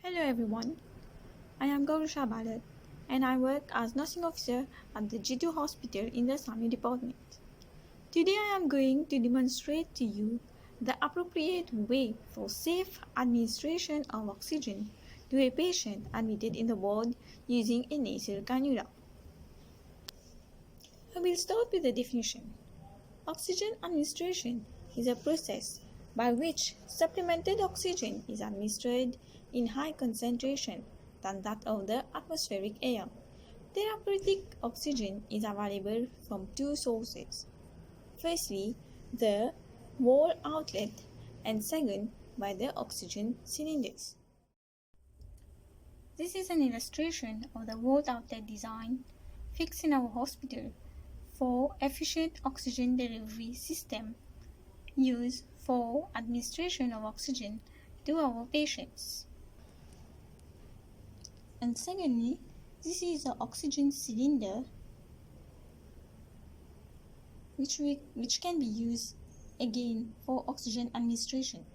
Hello everyone, I am Gaurusha Bharat and I work as nursing officer at the G2 hospital in the SAMU department. Today I am going to demonstrate to you the appropriate way for safe administration of oxygen to a patient admitted in the ward using a nasal cannula. I will start with the definition. Oxygen administration is a process by which supplemented oxygen is administered in high concentration than that of the atmospheric air. Therapeutic oxygen is available from two sources. Firstly, the wall outlet, and second, by the oxygen cylinders. This is an illustration of the wall outlet design fixed in our hospital for efficient oxygen delivery system used for administration of oxygen to our patients. And secondly, this is the oxygen cylinder which can be used again for oxygen administration.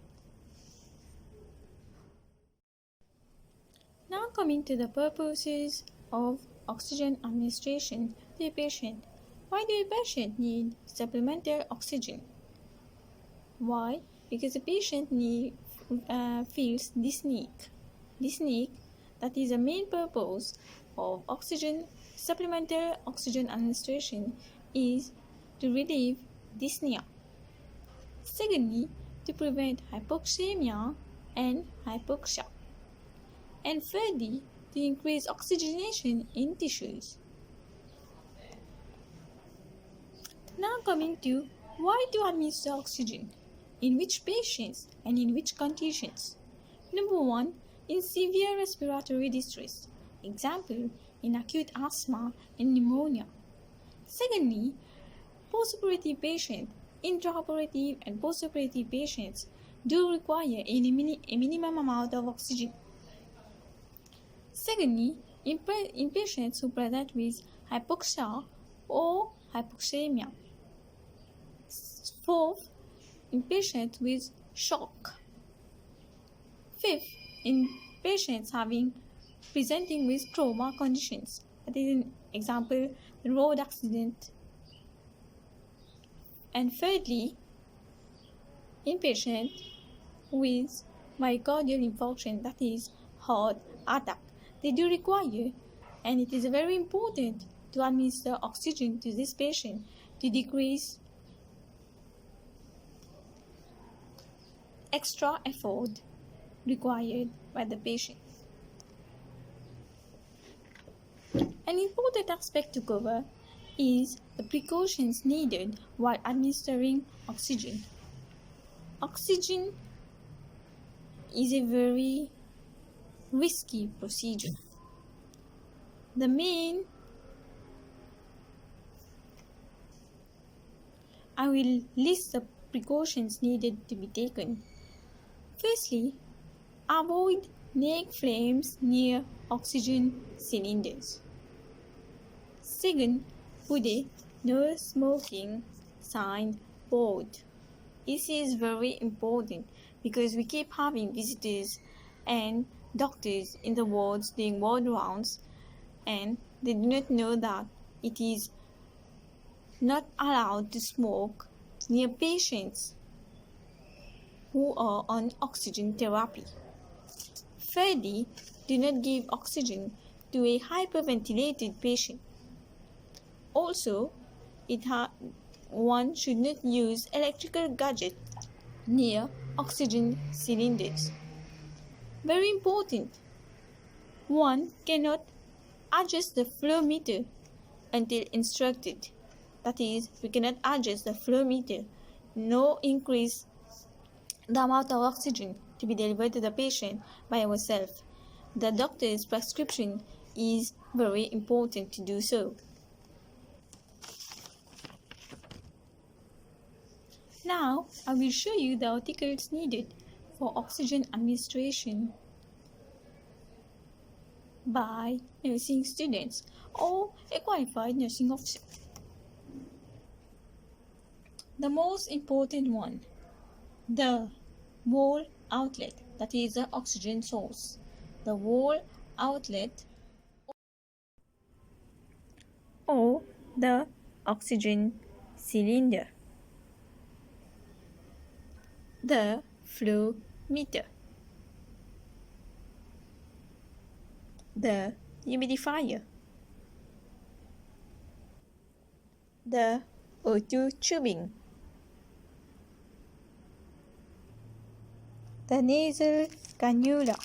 Now coming to the purposes of oxygen administration to a patient. Why do a patient need supplemental oxygen? Why? Because the patient feels dyspneic. Dyspneic, that is the main purpose of supplemental oxygen administration is to relieve dyspnea. Secondly, to prevent hypoxemia and hypoxia. And thirdly, to increase oxygenation in tissues. Now coming to why to administer oxygen, in which patients and in which conditions. Number 1, in severe respiratory distress, example in acute asthma and pneumonia. Secondly, postoperative patients, intraoperative and postoperative patients do require a minimum amount of oxygen. Secondly, in patients who present with hypoxia or hypoxemia. Fourth, in patients with shock. Fifth, in patients presenting with trauma conditions, that is an example, road accident. And thirdly, in patients with myocardial infarction, that is heart attack. They do require, and it is very important to administer oxygen to this patient to decrease extra effort required by the patient. An important aspect to cover is the precautions needed while administering oxygen. Oxygen is a very risky procedure. I will list the precautions needed to be taken. Firstly, avoid neck flames near oxygen cylinders. Second, put a no smoking sign board. This is very important because we keep having visitors and doctors in the wards doing ward rounds, and they do not know that it is not allowed to smoke near patients who are on oxygen therapy. Thirdly, do not give oxygen to a hyperventilated patient. Also, one should not use electrical gadgets near oxygen cylinders. Very important, one cannot adjust the flow meter until instructed. That is, we cannot adjust the flow meter, no increase the amount of oxygen to be delivered to the patient by ourselves. The doctor's prescription is very important to do so. Now, I will show you the articles needed for oxygen administration by nursing students or a qualified nursing officer. The most important one, the wall outlet, that is the oxygen source. the wall outlet or the oxygen cylinder. The flow meter, the humidifier, the O2 tubing, the nasal cannula.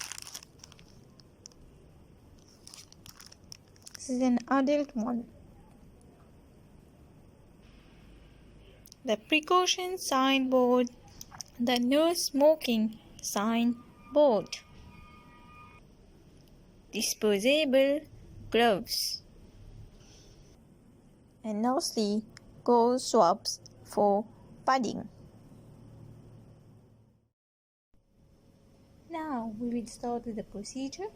This is an adult one. The precaution signboard, the no smoking signboard, disposable gloves, and lastly, gauze swabs for padding. Now we will start with the procedure.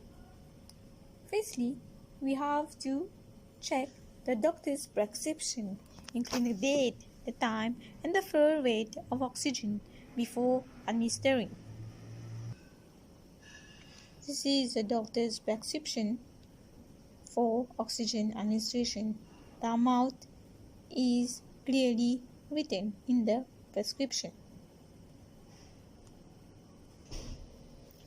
Firstly, we have to check the doctor's prescription, including the date, the time, and the flow rate of oxygen before administering. This is the doctor's prescription for oxygen administration. The amount is clearly written in the prescription.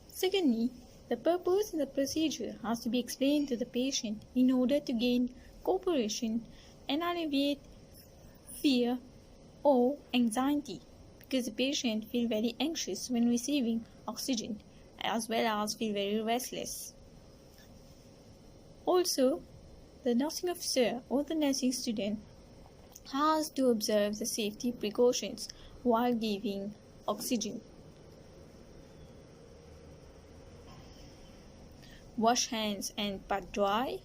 Secondly, the purpose of the procedure has to be explained to the patient in order to gain cooperation and alleviate fear or anxiety, because the patient feels very anxious when receiving oxygen as well as feel very restless. Also, the nursing officer or the nursing student has to observe the safety precautions while giving oxygen. Wash hands and pat dry.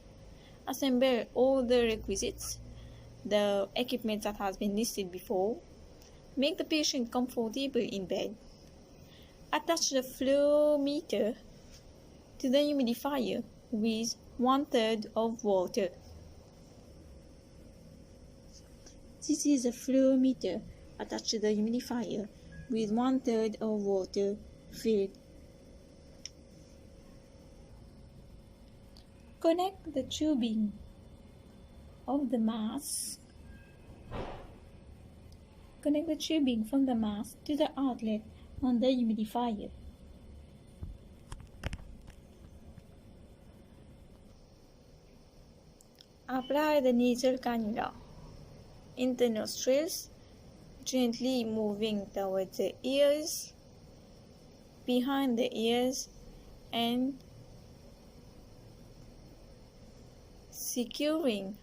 Assemble all the requisites, the equipment that has been listed before. Make the patient comfortable in bed. Attach the flow meter to the humidifier with 1/3 of water. This is a flow meter attached to the humidifier with 1/3 of water filled. Connect the tubing of the mask. Connect the tubing from the mask to the outlet on the humidifier. Apply the nasal cannula in the nostrils, gently moving towards the ears, behind the ears, and securing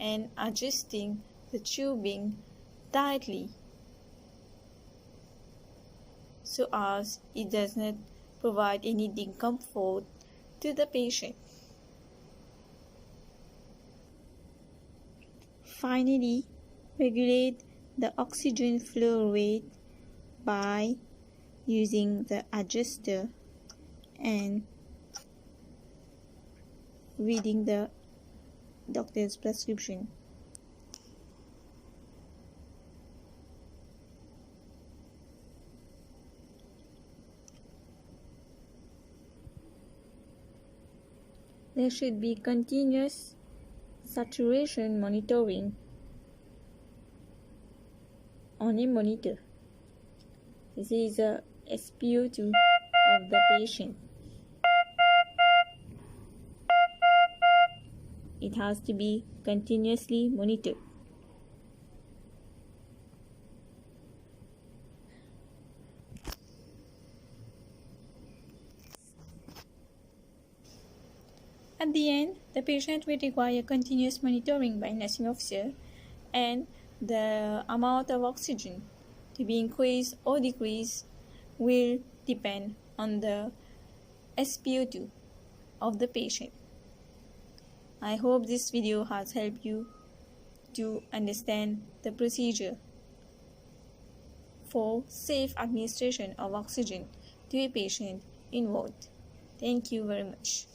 and adjusting the tubing tightly so as it does not provide any discomfort to the patient. Finally, regulate the oxygen flow rate by using the adjuster and reading the doctor's prescription. There should be continuous saturation monitoring on a monitor. This is a SpO2 of the patient. It has to be continuously monitored. At the end, the patient will require continuous monitoring by nursing officer, and the amount of oxygen to be increased or decreased will depend on the SpO2 of the patient. I hope this video has helped you to understand the procedure for safe administration of oxygen to a patient involved. Thank you very much.